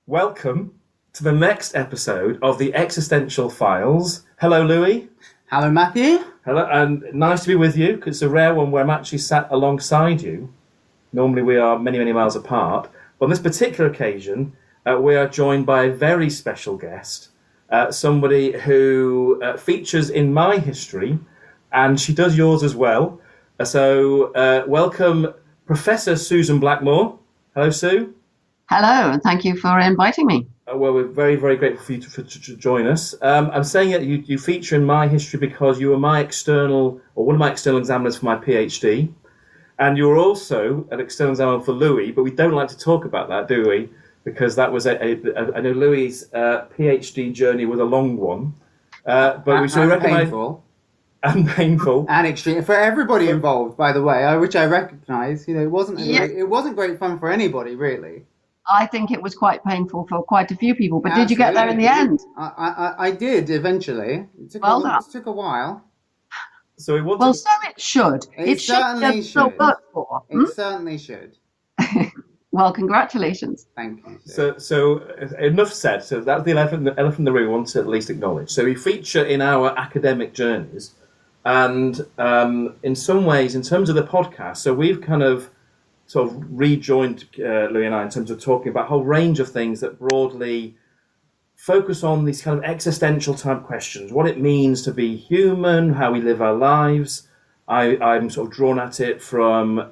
Welcome to the next episode of the Existential Files. Hello, Louie. Hello, Matthew. Hello, and nice to be with you, because it's a rare one where I'm actually sat alongside you. Normally we are many, many miles apart. But on this particular occasion, we are joined by a very special guest, somebody who features in my history, and she does yours as well. So welcome, Professor Susan Blackmore. Hello, Sue. Hello, and thank you for inviting me. Well, we're very, very grateful for you to join us. I'm saying that you feature in my history because you were my external, or one of my external examiners for my PhD, and you were also an external examiner for Louie, but we don't like to talk about that, do we? Because that was I know Louie's PhD journey was a long one, but we recognise painful. And painful and extreme for everybody involved. By the way, which I recognise. It wasn't it wasn't great fun for anybody, really. I think it was quite painful for quite a few people, but Did you get there in the end? I did eventually. It took a while. So it wasn't. Well, so it should. It certainly should. It Hmm? certainly should. Well, congratulations. Thank you. So enough said. So that's the elephant in the room we want to at least acknowledge. So we feature in our academic journeys, and in some ways, in terms of the podcast, so we've kind of sort of rejoined Louie and I in terms of talking about a whole range of things that broadly focus on these kind of existential type questions, what it means to be human, how we live our lives. I'm sort of drawn at it from,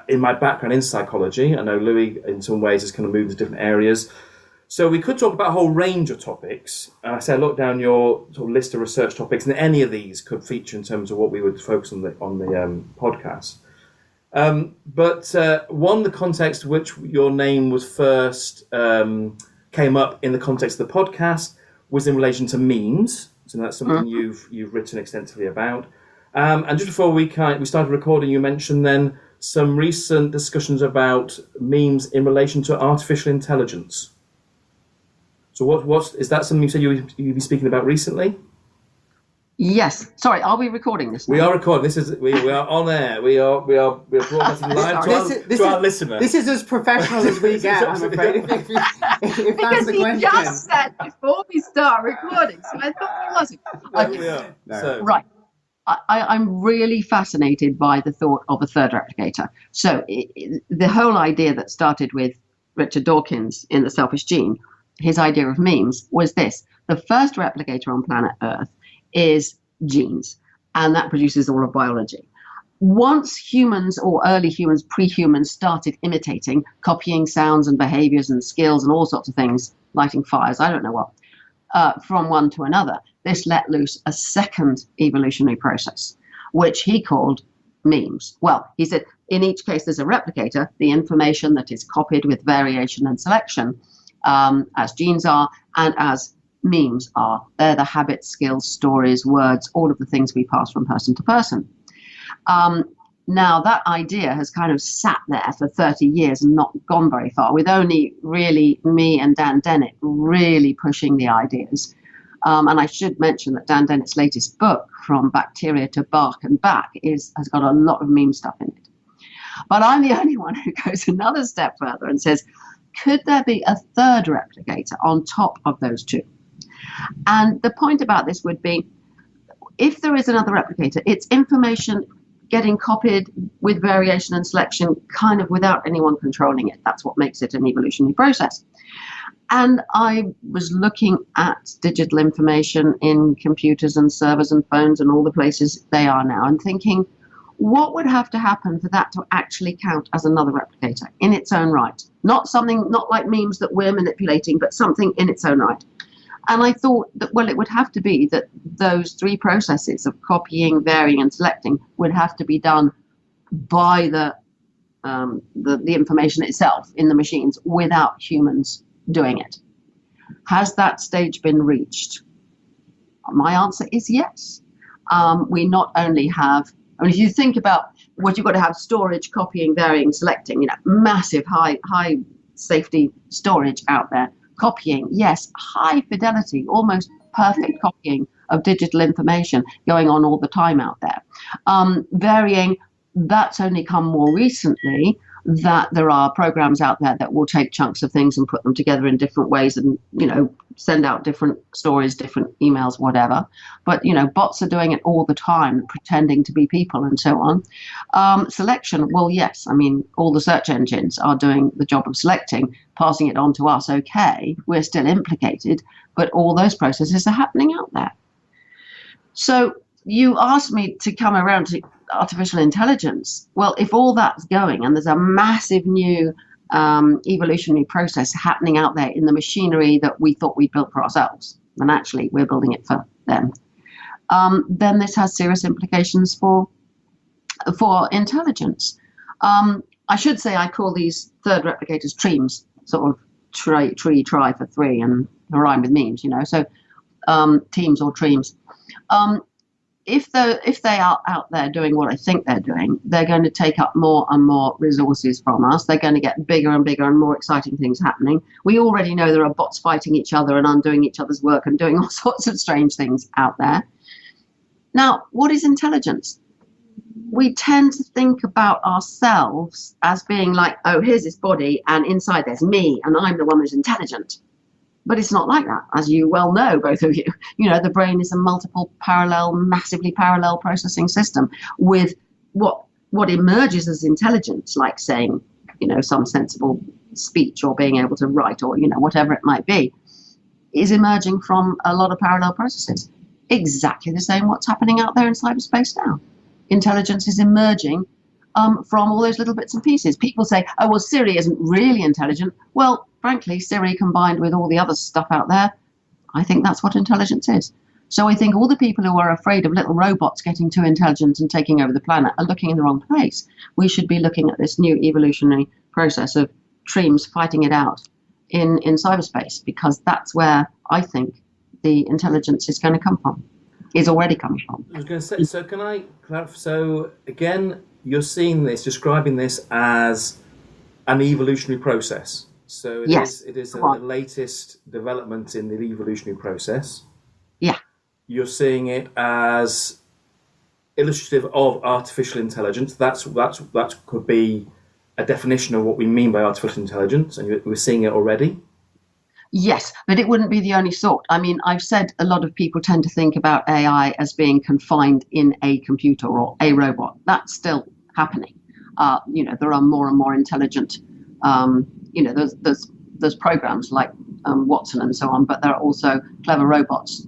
in my background in psychology. I know Louie in some ways has kind of moved to different areas. So we could talk about a whole range of topics. And I said, look down your sort of list of research topics, and any of these could feature in terms of what we would focus on the podcast. But the context which your name was first came up in the context of the podcast was in relation to memes. So that's something you've written extensively about. And just before we started recording, you mentioned then some recent discussions about memes in relation to artificial intelligence. So is that something you said you've been speaking about recently? Yes. Sorry, are we recording this now? We are recording. We are on air. We are broadcasting live to our listener. This is as professional as we get, I'm afraid. If that's the question. Because you just said before we start recording, so I thought it wasn't. Okay. We are. No. So. Right. I'm really fascinated by the thought of a third replicator. So the whole idea that started with Richard Dawkins in The Selfish Gene, his idea of memes was this: the first replicator on planet Earth is genes, and that produces all of biology. Once humans, or early humans, pre-humans, started imitating, copying sounds and behaviors and skills and all sorts of things, lighting fires, I don't know what, from one to another, this let loose a second evolutionary process, which he called memes. Well, he said, in each case there's a replicator, the information that is copied with variation and selection, as genes are, and as memes are. They're the habits, skills, stories, words, all of the things we pass from person to person. Now, that idea has kind of sat there for 30 years and not gone very far, with only really me and Dan Dennett really pushing the ideas. And I should mention that Dan Dennett's latest book, From Bacteria to Bark and Back, has got a lot of meme stuff in it. But I'm the only one who goes another step further and says, could there be a third replicator on top of those two? And the point about this would be, if there is another replicator, it's information getting copied with variation and selection, kind of without anyone controlling it. That's what makes it an evolutionary process. And I was looking at digital information in computers and servers and phones and all the places they are now, and thinking, what would have to happen for that to actually count as another replicator in its own right? Not like memes that we're manipulating, but something in its own right. And I thought that, well, it would have to be that those three processes of copying, varying, and selecting would have to be done by the information itself in the machines without humans doing it. Has that stage been reached? My answer is yes. We not only have, if you think about what you've got to have: storage, copying, varying, selecting, massive high safety storage out there. Copying, yes, high fidelity, almost perfect copying of digital information going on all the time out there. Varying, that's only come more recently, that there are programs out there that will take chunks of things and put them together in different ways and, send out different stories, different emails, whatever. But, bots are doing it all the time, pretending to be people and so on. Selection, well, yes. I mean, all the search engines are doing the job of selecting, passing it on to us. Okay, we're still implicated, but all those processes are happening out there. So you asked me to come around to artificial intelligence. Well, if all that's going and there's a massive new evolutionary process happening out there in the machinery that we thought we built for ourselves, and actually we're building it for them, then this has serious implications for intelligence. I should say I call these third replicators tremes, sort of try for three, and rhyme with memes, so teams or tremes. If they are out there doing what I think they're doing, they're going to take up more and more resources from us. They're going to get bigger and bigger and more exciting things happening. We already know there are bots fighting each other and undoing each other's work and doing all sorts of strange things out there. Now, what is intelligence? We tend to think about ourselves as being like, oh, here's this body and inside there's me and I'm the one who's intelligent. But it's not like that, as you well know, both of you. The brain is a massively parallel processing system with what emerges as intelligence, like saying, some sensible speech or being able to write or, whatever it might be, is emerging from a lot of parallel processes. Exactly the same what's happening out there in cyberspace now. Intelligence is emerging from all those little bits and pieces. People say, oh, well, Siri isn't really intelligent. Well, frankly, Siri combined with all the other stuff out there, I think that's what intelligence is. So I think all the people who are afraid of little robots getting too intelligent and taking over the planet are looking in the wrong place. We should be looking at this new evolutionary process of tremes fighting it out in cyberspace, because that's where I think the intelligence is going to come from, is already coming from. I was going to say, so can I clarify? So again, you're seeing this, describing this as an evolutionary process. So it is the latest development in the evolutionary process. Yeah. You're seeing it as illustrative of artificial intelligence. That could be a definition of what we mean by artificial intelligence, and we're seeing it already. Yes, but it wouldn't be the only sort. I mean, I've said a lot of people tend to think about AI as being confined in a computer or a robot. That's still happening. There are more and more intelligent, there's programs like Watson and so on, but there are also clever robots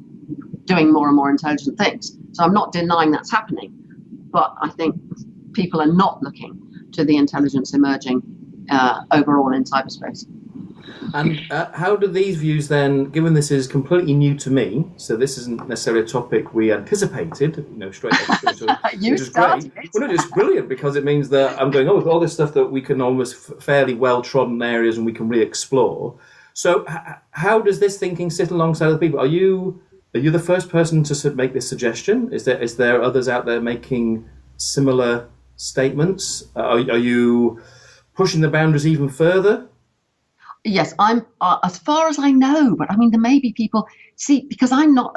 doing more and more intelligent things. So I'm not denying that's happening, but I think people are not looking to the intelligence emerging overall in cyberspace. And how do these views then, given this is completely new to me, so this isn't necessarily a topic we anticipated, straight off, which is great. Well, no, it's brilliant, because it means that I'm going, all this stuff that we can almost fairly well-trodden areas and we can re-explore. So how does this thinking sit alongside other people? Are you the first person to make this suggestion? Is there others out there making similar statements? Are you pushing the boundaries even further? Yes, I'm as far as I know, but I mean, there may be people. See, because I'm not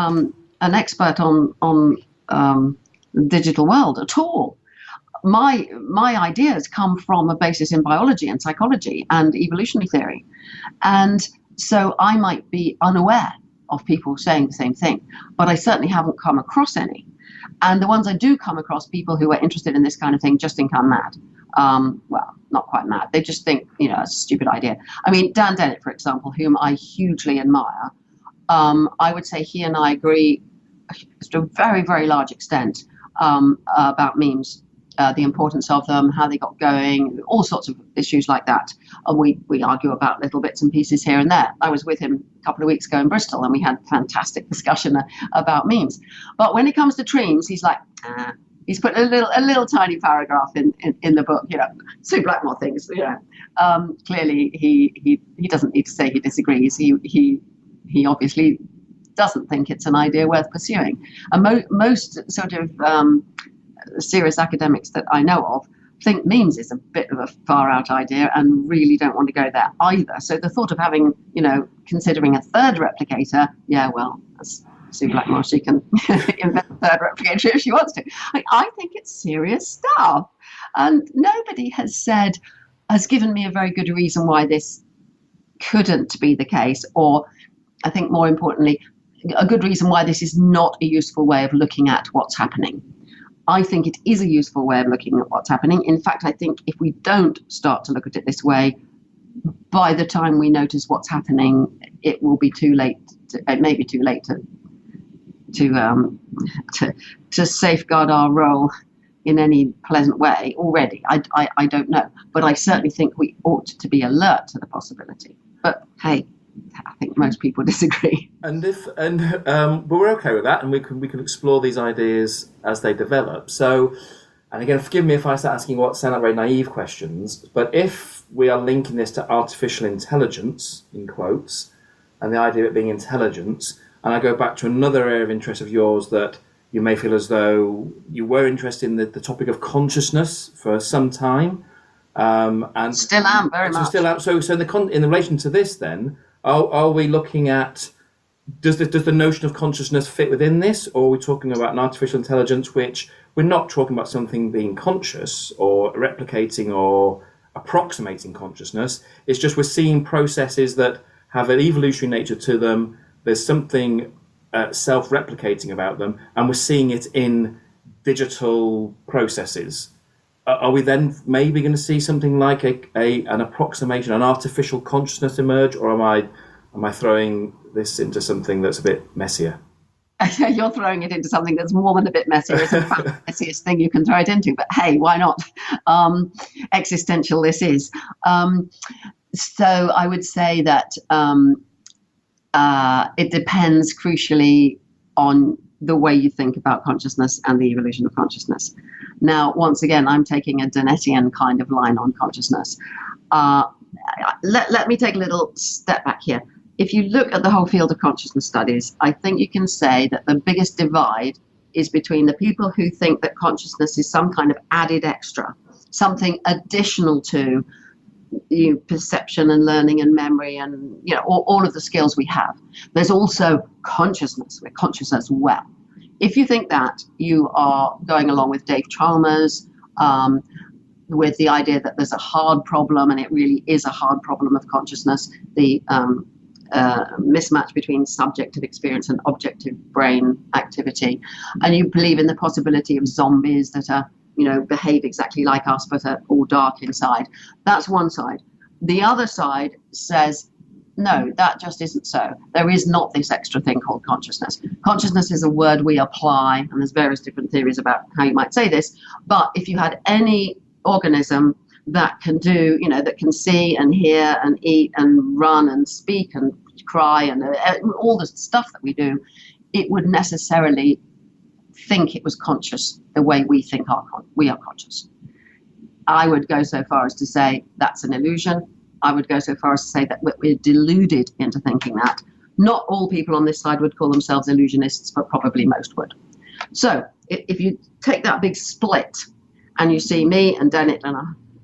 an expert on the digital world at all. My ideas come from a basis in biology and psychology and evolutionary theory, and so I might be unaware of people saying the same thing, but I certainly haven't come across any. And the ones I do come across, people who are interested in this kind of thing, just think I'm mad. Well, not quite mad. They just think, it's a stupid idea. I mean, Dan Dennett, for example, whom I hugely admire, I would say he and I agree to a very, very large extent about memes, the importance of them, how they got going, all sorts of issues like that. And we argue about little bits and pieces here and there. I was with him a couple of weeks ago in Bristol, and we had a fantastic discussion about memes. But when it comes to tremes, he's like, he's put a little tiny paragraph in the book, Sue Blackmore things, clearly he doesn't need to say he disagrees. He obviously doesn't think it's an idea worth pursuing. And most sort of serious academics that I know of think memes is a bit of a far out idea and really don't want to go there either. So the thought of having, considering a third replicator, that's Sue Blackmore, she can invent a third replicator if she wants to. I think it's serious stuff. And nobody has given me a very good reason why this couldn't be the case, or I think more importantly, a good reason why this is not a useful way of looking at what's happening. I think it is a useful way of looking at what's happening. In fact, I think if we don't start to look at it this way, by the time we notice what's happening, it will be too late. It may be too late to safeguard our role in any pleasant way already. I don't know, but I certainly think we ought to be alert to the possibility. But hey, I think most people disagree. And but we're okay with that, and we can explore these ideas as they develop. So, and again, forgive me if I start asking what sound like very naive questions, but if we are linking this to artificial intelligence, in quotes, and the idea of it being intelligence, and I go back to another area of interest of yours that you may feel as though you were interested in the topic of consciousness for some time, and still am very much. So in relation to this, then, are we looking at does the notion of consciousness fit within this, or are we talking about an artificial intelligence which we're not talking about something being conscious or replicating or approximating consciousness? It's just we're seeing processes that have an evolutionary nature to them. There's something self-replicating about them, and we're seeing it in digital processes. Are we then maybe going to see something like an approximation, an artificial consciousness emerge, or am I throwing this into something that's a bit messier? You're throwing it into something that's more than a bit messier. It's in fact the messiest thing you can throw it into. But hey, why not? Existential this is. So I would say that it depends crucially on the way you think about consciousness and the evolution of consciousness. Now, once again, I'm taking a Donetian kind of line on consciousness. Let me take a little step back here. If you look at the whole field of consciousness studies, I think you can say that the biggest divide is between the people who think that consciousness is some kind of added extra, something additional to perception and learning and memory and all of the skills we have. There's also consciousness. We're conscious as well. If you think that, you are going along with Dave Chalmers, with the idea that there's a hard problem, and it really is a hard problem of consciousness, the mismatch between subjective experience and objective brain activity. And you believe in the possibility of zombies that are behave exactly like us, but are all dark inside. That's one side. The other side says, no, that just isn't so. There is not this extra thing called consciousness. Consciousness is a word we apply, and there's various different theories about how you might say this. But if you had any organism that can do, that can see and hear and eat and run and speak and cry and all the stuff that we do, it would necessarily think it was conscious the way we think we are conscious. I would go so far as to say that's an illusion. I would go so far as to say that we're deluded into thinking that. Not all people on this side would call themselves illusionists, but probably most would. So if you take that big split and you see me and Dennett and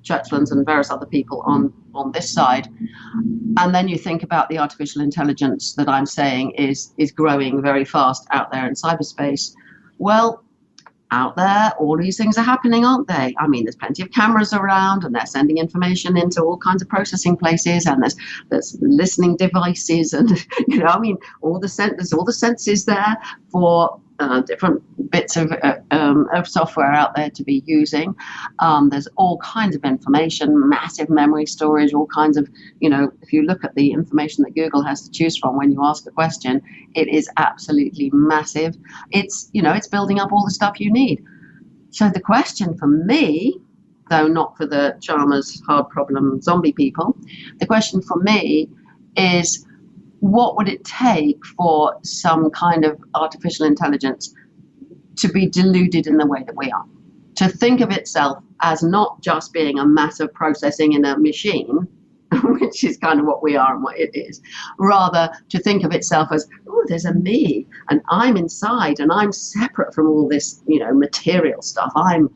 Churchlands and various other people on this side, and then you think about the artificial intelligence that I'm saying is growing very fast out there in cyberspace, well, out there, all these things are happening, aren't they? I mean, there's plenty of cameras around, and they're sending information into all kinds of processing places, and there's listening devices, and all the senses there for different bits of software out there to be using. There's all kinds of information, massive memory storage, all kinds of, if you look at the information that Google has to choose from when you ask a question, it is absolutely massive. It's building up all the stuff you need. So the question for me, though not for the Chalmers hard problem zombie people, the question for me is, what would it take for some kind of artificial intelligence to be deluded in the way that we are? To think of itself as not just being a matter processing in a machine, which is kind of what we are and what it is, rather to think of itself as, oh, there's a me, and I'm inside, and I'm separate from all this, material stuff. I'm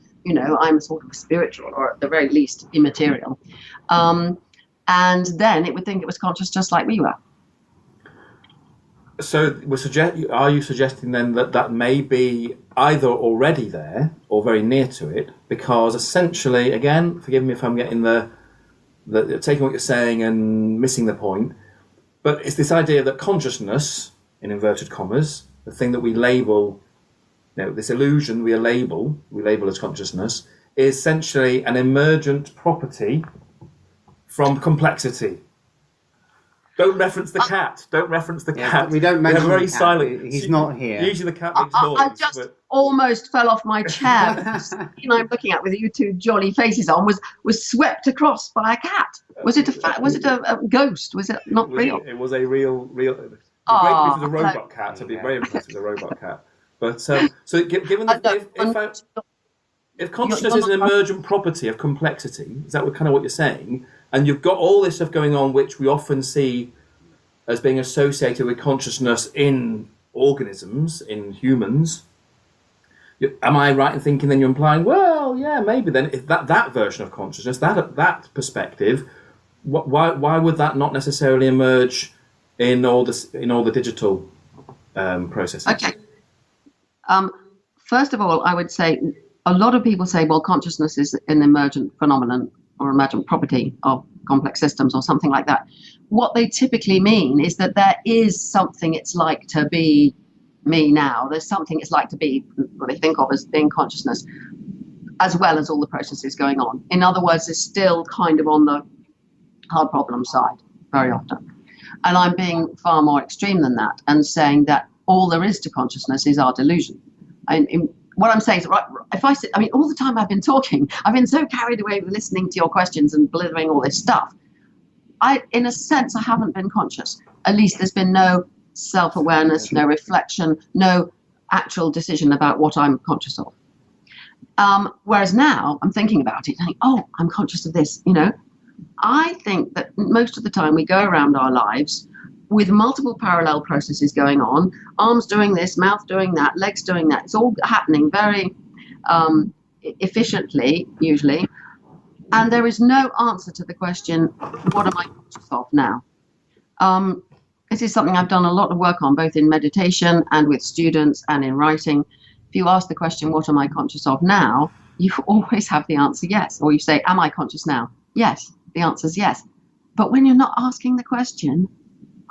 sort of spiritual, or at the very least immaterial. And then it would think it was conscious just like we were. So are you suggesting then that may be either already there or very near to it? Because essentially, again, forgive me if I'm getting taking what you're saying and missing the point, but it's this idea that consciousness, in inverted commas, the thing that we label, this illusion we label as consciousness, is essentially an emergent property from complexity. Don't reference the cat. Don't reference the cat. We don't mention very the cat. silent. He's not here. Usually the cat makes noise. I just almost fell off my chair. The scene I'm looking at with you two jolly faces on was swept across by a cat. Was it a ghost? Was it not real? It was a real. It'd be great if it was a robot cat. I'd be very impressed with a robot cat. But so given if consciousness is an emergent property of complexity, is that kind of what you're saying? And you've got all this stuff going on, which we often see as being associated with consciousness in organisms, in humans. Am I right in thinking then you're implying, well, yeah, maybe then if that version of consciousness, that perspective, why would that not necessarily emerge in all the digital processes? Okay. First of all, I would say a lot of people say, well, consciousness is an emergent phenomenon or emergent property of complex systems or something like that. What they typically mean is that there is something it's like to be me now. There's something it's like to be what they think of as being consciousness, as well as all the processes going on. In other words, it's still kind of on the hard problem side very often. And I'm being far more extreme than that and saying that all there is to consciousness is our delusion. What I'm saying is, right, all the time I've been talking, I've been so carried away with listening to your questions and blithering all this stuff. In a sense, I haven't been conscious. At least there's been no self-awareness, no reflection, no actual decision about what I'm conscious of. Whereas now I'm thinking about it, thinking, oh, I'm conscious of this, I think that most of the time we go around our lives with multiple parallel processes going on, arms doing this, mouth doing that, legs doing that. It's all happening very efficiently, usually. And there is no answer to the question, what am I conscious of now? This is something I've done a lot of work on, both in meditation and with students and in writing. If you ask the question, what am I conscious of now? You always have the answer yes. Or you say, am I conscious now? Yes. The answer is yes. But when you're not asking the question,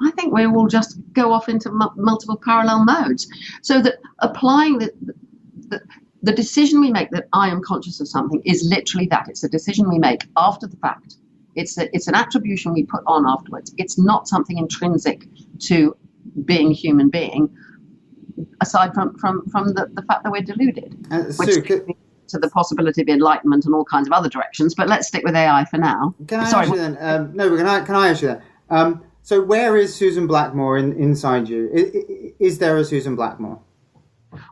I think we will just go off into multiple parallel modes. So that applying the decision we make that I am conscious of something is literally that. It's a decision we make after the fact. It's an attribution we put on afterwards. It's not something intrinsic to being a human being, aside from the fact that we're deluded, which to the possibility of enlightenment and all kinds of other directions. But let's stick with AI for now. Can I ask you then? Can I ask you that? So where is Susan Blackmore inside you? Is there a Susan Blackmore?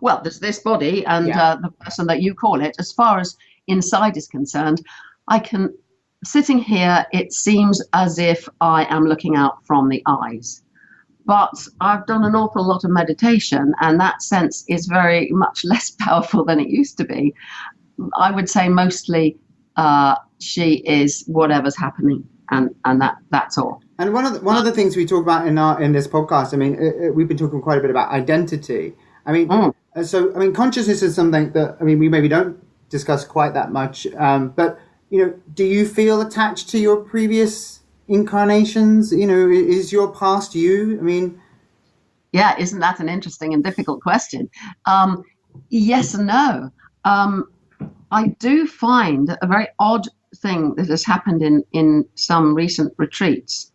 Well, there's this body and the person that you call it. As far as inside is concerned, sitting here, it seems as if I am looking out from the eyes. But I've done an awful lot of meditation, and that sense is very much less powerful than it used to be. I would say mostly she is whatever's happening, and that's all. And one of the things we talk about in this podcast, we've been talking quite a bit about identity. Consciousness is something that we maybe don't discuss quite that much. But do you feel attached to your previous incarnations? Is your past you? Yeah, isn't that an interesting and difficult question? Yes and no. I do find a very odd thing that has happened in some recent retreats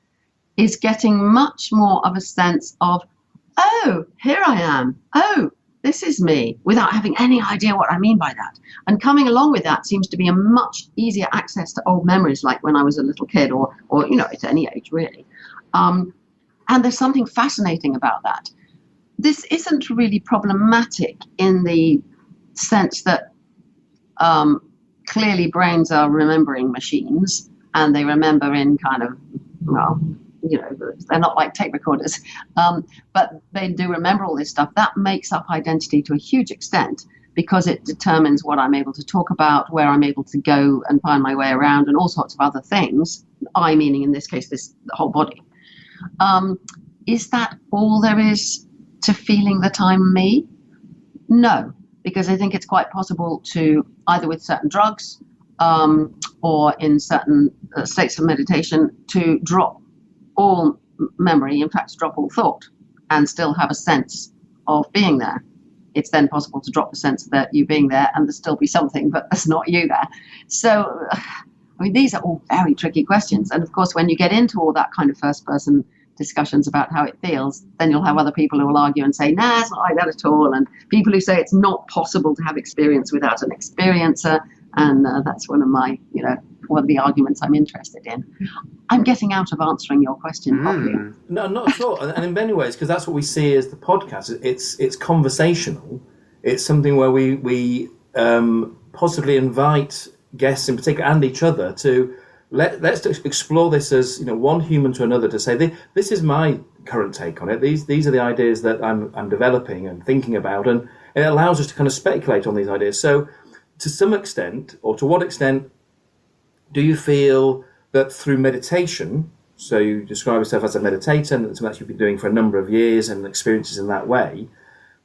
is getting much more of a sense of, oh, here I am. Oh, this is me, without having any idea what I mean by that. And coming along with that seems to be a much easier access to old memories, like when I was a little kid or at any age, really. And there's something fascinating about that. This isn't really problematic in the sense that clearly brains are remembering machines, and they remember in kind of, they're not like tape recorders, but they do remember all this stuff. That makes up identity to a huge extent because it determines what I'm able to talk about, where I'm able to go and find my way around, and all sorts of other things. I meaning in this case, the whole body. is that all there is to feeling that I'm me? No, because I think it's quite possible to, either with certain drugs or in certain states of meditation, to drop all memory, in fact, to drop all thought, and still have a sense of being there. It's then possible to drop the sense that you being there and there still be something, but there's not you there. So, I mean, these are all very tricky questions. And of course, when you get into all that kind of first person discussions about how it feels, then you'll have other people who will argue and say, nah, it's not like that at all. And people who say it's not possible to have experience without an experiencer. And that's one of the arguments I'm interested in. I'm getting out of answering your question properly. No, not at all. And in many ways, because that's what we see as the podcast, it's conversational. It's something where we possibly invite guests in particular and each other to let's explore this as, one human to another, to say this is my current take on it. These are the ideas that I'm developing and thinking about, and it allows us to kind of speculate on these ideas. So, to some extent, or to what extent, do you feel that through meditation, so you describe yourself as a meditator, and something that you've been doing for a number of years and experiences in that way,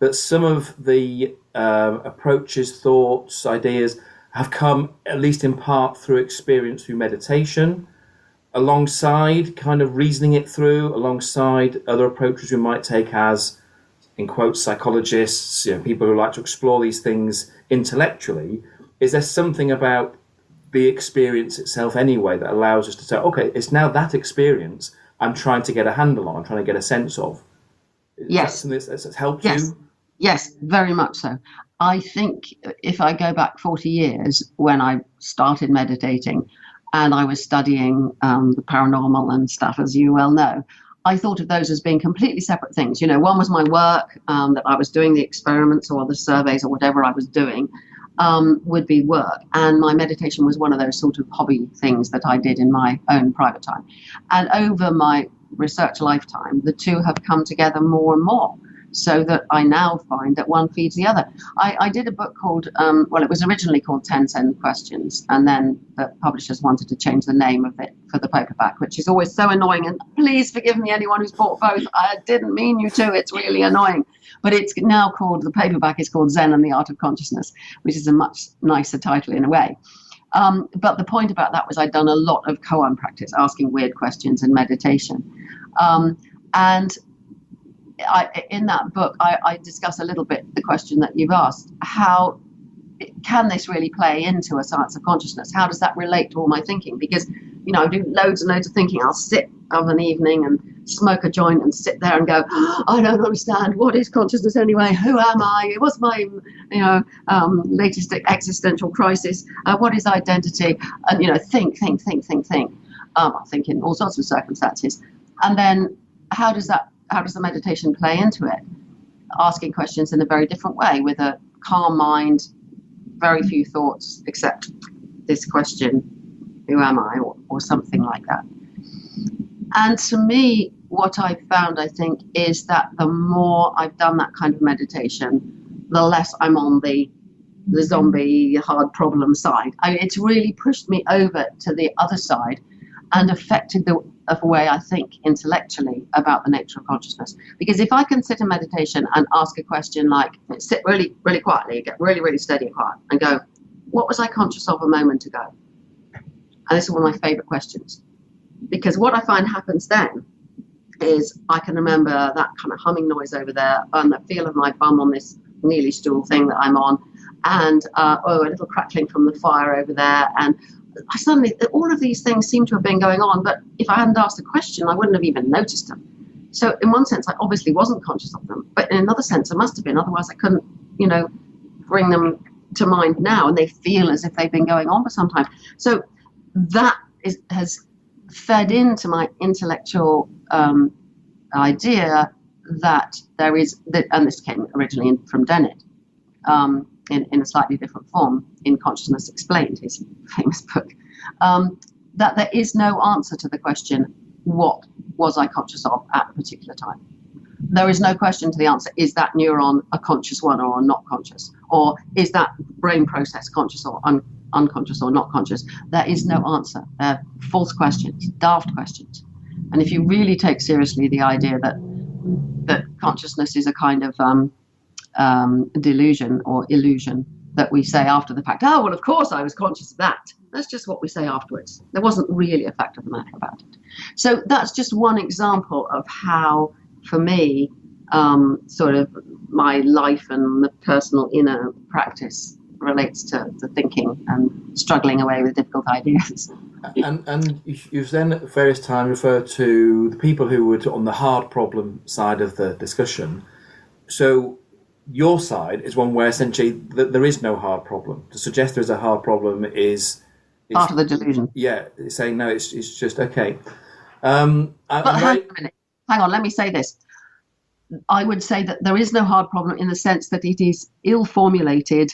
that some of the approaches, thoughts, ideas have come, at least in part, through experience, through meditation, alongside kind of reasoning it through, alongside other approaches we might take as, in quotes, psychologists, people who like to explore these things intellectually? Is there something about the experience itself anyway that allows us to say, okay, it's now that experience I'm trying to get a handle on, I'm trying to get a sense of? Yes. Is that something that's helped Yes. you? Yes, very much so. I think if I go back 40 years when I started meditating and I was studying the paranormal and stuff, as you well know, I thought of those as being completely separate things. One was my work, that I was doing the experiments or the surveys or whatever I was doing, would be work. And my meditation was one of those sort of hobby things that I did in my own private time. And over my research lifetime, the two have come together more and more, so that I now find that one feeds the other. I did a book called, it was originally called 10 Zen Questions, and then the publishers wanted to change the name of it for the paperback, which is always so annoying. And please forgive me, anyone who's bought both. I didn't mean you to. It's really annoying. But it's now called, the paperback is called Zen and the Art of Consciousness, which is a much nicer title in a way. But the point about that was I'd done a lot of koan practice, asking weird questions in meditation. And in that book, I discuss a little bit the question that you've asked. How can this really play into a science of consciousness? How does that relate to all my thinking? Because, I do loads and loads of thinking. I'll sit of an evening and smoke a joint and sit there and go, I don't understand. What is consciousness anyway? Who am I? What's my, latest existential crisis? What is identity? And, think. I think in all sorts of circumstances. And then how does the meditation play into it? Asking questions in a very different way, with a calm mind, very few thoughts except this question, who am I, or something like that. And to me, what I've found, I think, is that the more I've done that kind of meditation, the less I'm on the zombie hard problem side. It's really pushed me over to the other side and affected the way I think intellectually about the nature of consciousness. Because if I can sit in meditation and ask a question like, sit really, really quietly, get really, really steady and quiet, and go, what was I conscious of a moment ago? And this is one of my favorite questions. Because what I find happens then is I can remember that kind of humming noise over there and the feel of my bum on this kneelie stool thing that I'm on, and a little crackling from the fire over there. And I suddenly, all of these things seem to have been going on, but if I hadn't asked a question, I wouldn't have even noticed them. So in one sense, I obviously wasn't conscious of them, but in another sense, I must have been. Otherwise, I couldn't, bring them to mind now, and they feel as if they've been going on for some time. So that has fed into my intellectual idea that there is, and this came originally from Dennett, in a slightly different form, in Consciousness Explained, his famous book, that there is no answer to the question, what was I conscious of at a particular time? There is no question to the answer, is that neuron a conscious one or not conscious? Or is that brain process conscious or unconscious or not conscious? There is no answer. They're false questions, daft questions. And if you really take seriously the idea that that consciousness is a kind of delusion or illusion that we say after the fact. Oh, well, of course I was conscious of that. That's just what we say afterwards. There wasn't really a fact of the matter about it. So that's just one example of how, for me, sort of my life and the personal inner practice relates to thinking and struggling away with difficult ideas. And you've then at various times referred to the people who were on the hard problem side of the discussion. So your side is one where essentially there is no hard problem. To suggest there is a hard problem is part of the delusion. Yeah, it's saying no, it's just okay. But hang on a minute. Hang on, let me say this. I would say that there is no hard problem in the sense that it is ill-formulated.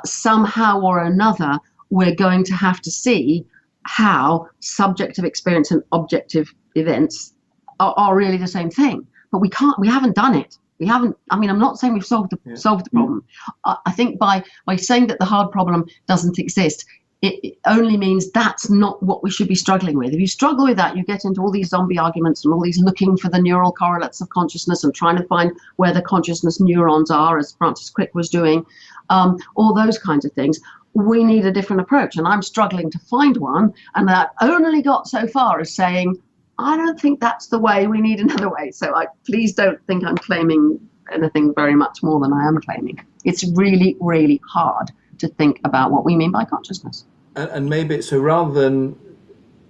Somehow or another, we're going to have to see how subjective experience and objective events are really the same thing. But we haven't done it. We haven't. I mean, I'm not saying we've solved the problem. I think by saying that the hard problem doesn't exist, it only means that's not what we should be struggling with. If you struggle with that, you get into all these zombie arguments and all these looking for the neural correlates of consciousness and trying to find where the consciousness neurons are, as Francis Crick was doing, all those kinds of things. We need a different approach, and I'm struggling to find one, and that only got so far as saying, I don't think that's the way, we need another way. So please don't think I'm claiming anything very much more than I am claiming. It's really, really hard to think about what we mean by consciousness. And maybe, so rather than,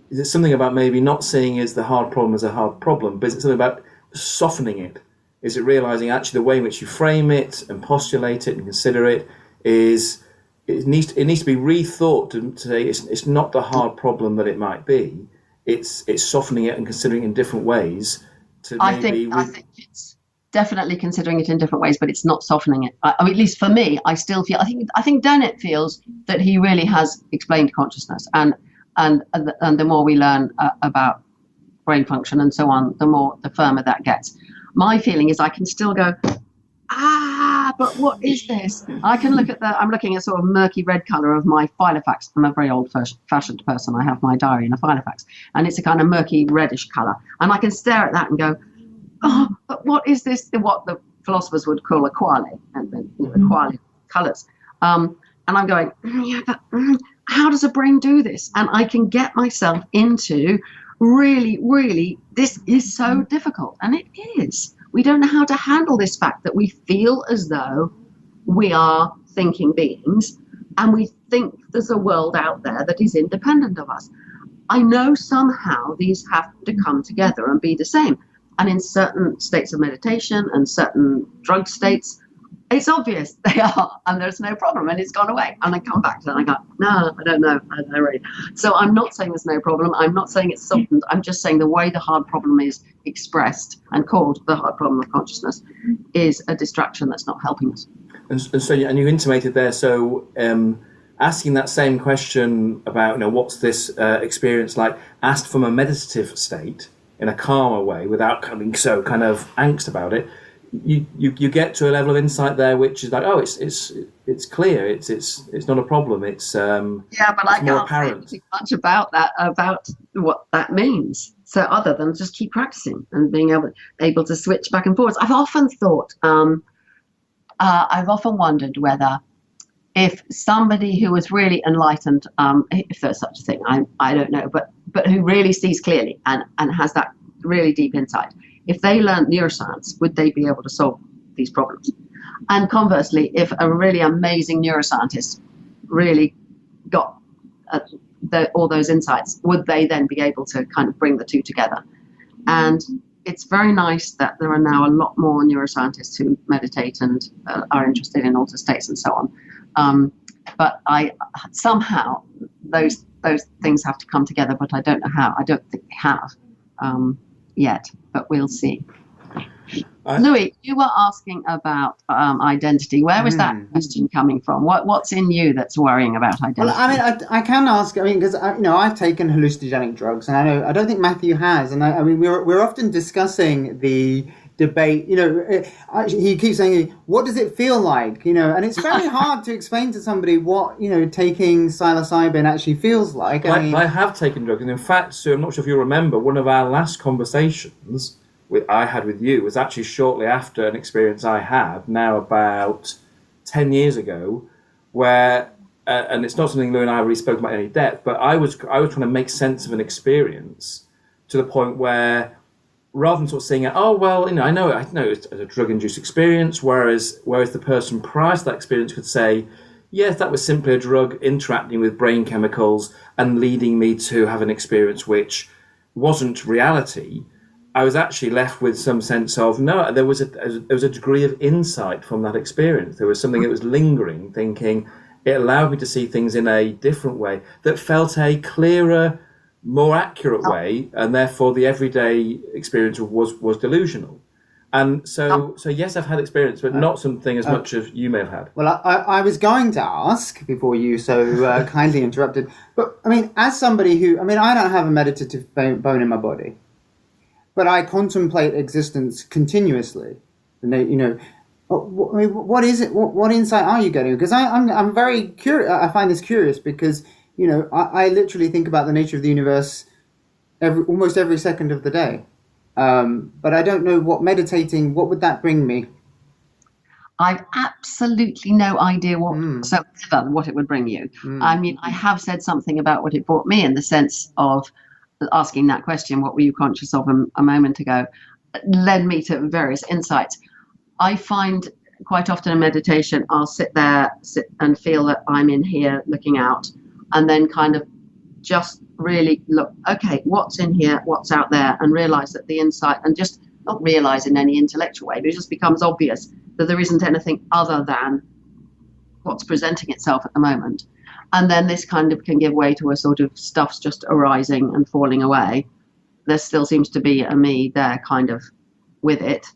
is it something about maybe not seeing as the hard problem as a hard problem, but is it something about softening it? Is it realising actually the way in which you frame it and postulate it and consider it is, it needs to be rethought to say it's not the hard problem that it might be. It's softening it and considering it in different ways. I think it's definitely considering it in different ways, but it's not softening it. I mean, at least for me, I still feel. I think Dennett feels that he really has explained consciousness, and the more we learn about brain function and so on, the firmer that gets. My feeling is I can still go, but what is this? I can look at I'm looking at sort of murky red colour of my filofax. I'm a very old-fashioned person. I have my diary in a filofax, and it's a kind of murky reddish colour. And I can stare at that and go, but what is this? What the philosophers would call a quale, and then the quale colours. And I'm going, how does a brain do this? And I can get myself into really, really, this is so difficult, and it is. We don't know how to handle this fact that we feel as though we are thinking beings and we think there's a world out there that is independent of us. I know somehow these have to come together and be the same. And in certain states of meditation and certain drug states, it's obvious they are, and there's no problem, and it's gone away. And I come back to it and I go, no, I don't know. I don't know really. So I'm not saying there's no problem. I'm not saying it's softened. I'm just saying the way the hard problem is expressed and called the hard problem of consciousness is a distraction that's not helping us. And so, and you intimated there, so asking that same question about, what's this experience like, asked from a meditative state in a calmer way without coming so kind of angst about it, you get to a level of insight there which is like, it's clear, it's not a problem, it's but I can't say much about that, about what that means. So other than just keep practicing and being able to switch back and forwards. I've often thought, I've often wondered whether if somebody who was really enlightened, if there's such a thing, I don't know, but who really sees clearly and has that really deep insight, if they learned neuroscience, would they be able to solve these problems? And conversely, if a really amazing neuroscientist really got all those insights, would they then be able to kind of bring the two together? And it's very nice that there are now a lot more neuroscientists who meditate and are interested in altered states and so on. But somehow those things have to come together, but I don't know how. I don't think they have yet, but we'll see. Louie, you were asking about identity. Where was that question coming from? What's in you that's worrying about identity? Well, I mean, I can ask. I mean, because I've taken hallucinogenic drugs, and I don't think Matthew has. And I mean, we're often discussing the debate. He keeps saying, "What does it feel like?" And it's very hard to explain to somebody what taking psilocybin actually feels like. I have taken drugs, and in fact, Sue, I'm not sure if you remember one of our last conversations. I had with you was actually shortly after an experience I had now about 10 years ago, where and it's not something Lou and I really spoke about in any depth, but I was trying to make sense of an experience to the point where, rather than sort of saying, oh well, I know it's a drug-induced experience, whereas the person prior to that experience could say, yes, that was simply a drug interacting with brain chemicals and leading me to have an experience which wasn't reality. I was actually left with some sense of, no, there was a degree of insight from that experience. There was something that was lingering, thinking it allowed me to see things in a different way that felt a clearer, more accurate way, and therefore the everyday experience was delusional. And so yes, I've had experience, but not something as much as you may have had. Well, I was going to ask before you so kindly interrupted, but I mean, as somebody who, I don't have a meditative bone in my body, but I contemplate existence continuously. And what is it? What insight are you getting? Because I'm very curious. I find this curious because I literally think about the nature of the universe almost every second of the day. But I don't know what would that bring me? I've absolutely no idea whatsoever what it would bring you. I have said something about what it brought me in the sense of asking that question, what were you conscious of a moment ago, led me to various insights. I find quite often in meditation, I'll sit and feel that I'm in here looking out, and then kind of just really look, okay, what's in here, what's out there, and realize that the insight, and just not realize in any intellectual way, but it just becomes obvious that there isn't anything other than what's presenting itself at the moment. And then this kind of can give way to a sort of stuff's just arising and falling away. There still seems to be a me there kind of with it.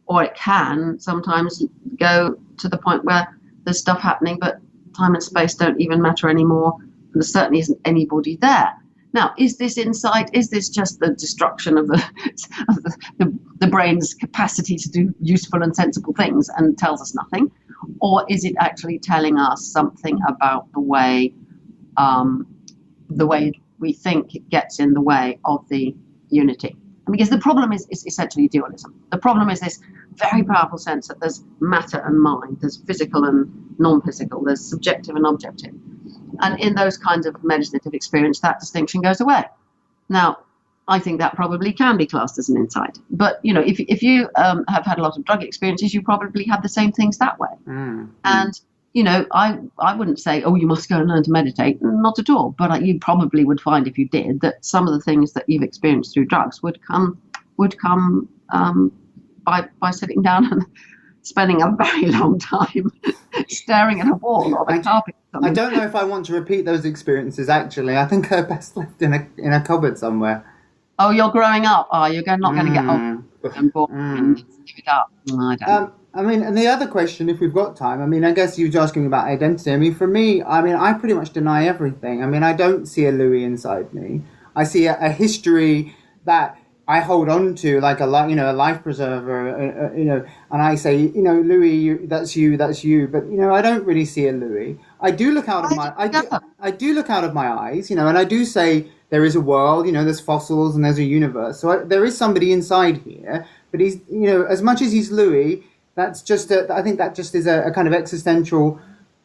Or it can sometimes go to the point where there's stuff happening, but time and space don't even matter anymore. And there certainly isn't anybody there. Now, is this insight? Is this just the destruction of the brain's capacity to do useful and sensible things and tells us nothing? Or is it actually telling us something about the way we think it gets in the way of the unity? Because the problem is essentially dualism. The problem is this very powerful sense that there's matter and mind, there's physical and non-physical, there's subjective and objective. And in those kinds of meditative experience, that distinction goes away. Now, I think that probably can be classed as an insight. But, if you have had a lot of drug experiences, you probably have the same things that way. And, I wouldn't say, oh, you must go and learn to meditate. Not at all. But you probably would find, if you did, that some of the things that you've experienced through drugs would come by sitting down and spending a very long time staring at a wall or the carpet. I don't know if I want to repeat those experiences, actually. I think they're best left in a cupboard somewhere. Oh, you're growing up, are you? You're not going to get old and bored and give it up. I don't know. And the other question, if we've got time, I guess you were asking about identity. For me, I pretty much deny everything. I don't see a Louie inside me. I see a history that I hold on to, like a life preserver, and I say, Louie, that's you. But I don't really see a Louie. I do look out of I do look out of my eyes, and I do say there is a world. There's fossils and there's a universe. So there is somebody inside here. But he's, as much as he's Louie, that's just I think that just is a kind of existential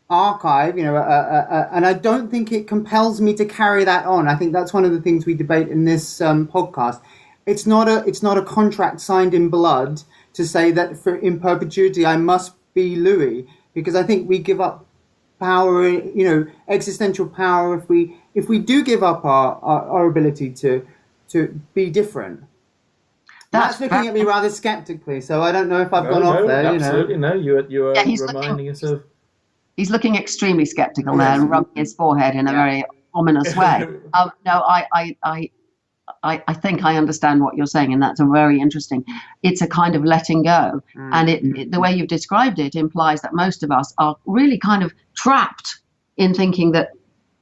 archive, and I don't think it compels me to carry that on. I think that's one of the things we debate in this podcast. It's not a contract signed in blood to say that in perpetuity I must be Louie, because I think we give up power, existential power if we do give up our ability to be different. That's looking at me rather skeptically, so I don't know if I've gone off there. Absolutely, no. You are reminding us of. He's looking extremely skeptical there and rubbing his forehead in a very ominous way. No, I think I understand what you're saying, and that's a very interesting. It's a kind of letting go, and the way you've described it implies that most of us are really kind of trapped in thinking that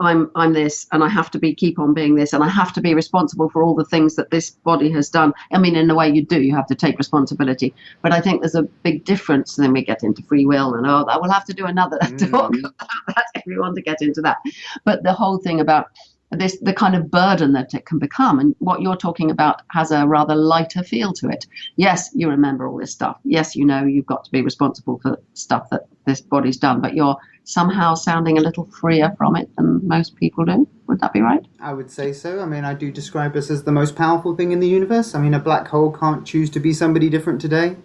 I'm this, and I have to keep on being this, and I have to be responsible for all the things that this body has done. In the way you have to take responsibility. But I think there's a big difference, and then we get into free will, and that we'll have to do another talk about that if we want to get into that. But the whole thing about the kind of burden that it can become. And what you're talking about has a rather lighter feel to it. Yes, you remember all this stuff. Yes, you know you've got to be responsible for stuff that this body's done, but you're somehow sounding a little freer from it than most people do. Would that be right? I would say so. I mean, I do describe us as the most powerful thing in the universe. I mean, a black hole can't choose to be somebody different today.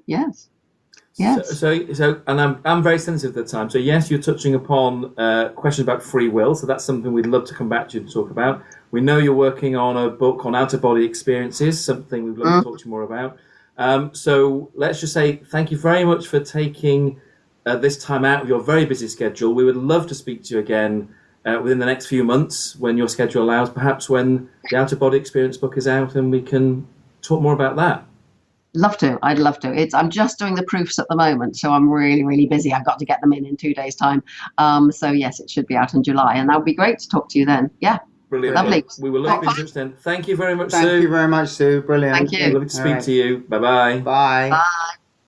Yes. Yes. So, and I'm very sensitive at the time. So, yes, you're touching upon questions about free will. So that's something we'd love to come back to you to talk about. We know you're working on a book on out-of-body experiences, something we'd love to talk to you more about. So let's just say thank you very much for taking this time out of your very busy schedule. We would love to speak to you again within the next few months when your schedule allows, perhaps when the out-of-body experience book is out, and we can talk more about that. Love to. I'd love to. I'm just doing the proofs at the moment, so I'm really, really busy. I've got to get them in 2 days' time. So yes, it should be out in July, and that would be great to talk to you then. Yeah. Brilliant. Lovely. We will look in touch then. Thank you very much, Sue. Thank you very much, Sue. Brilliant. Thank you. Lovely to speak to you. Bye-bye. Bye. Bye.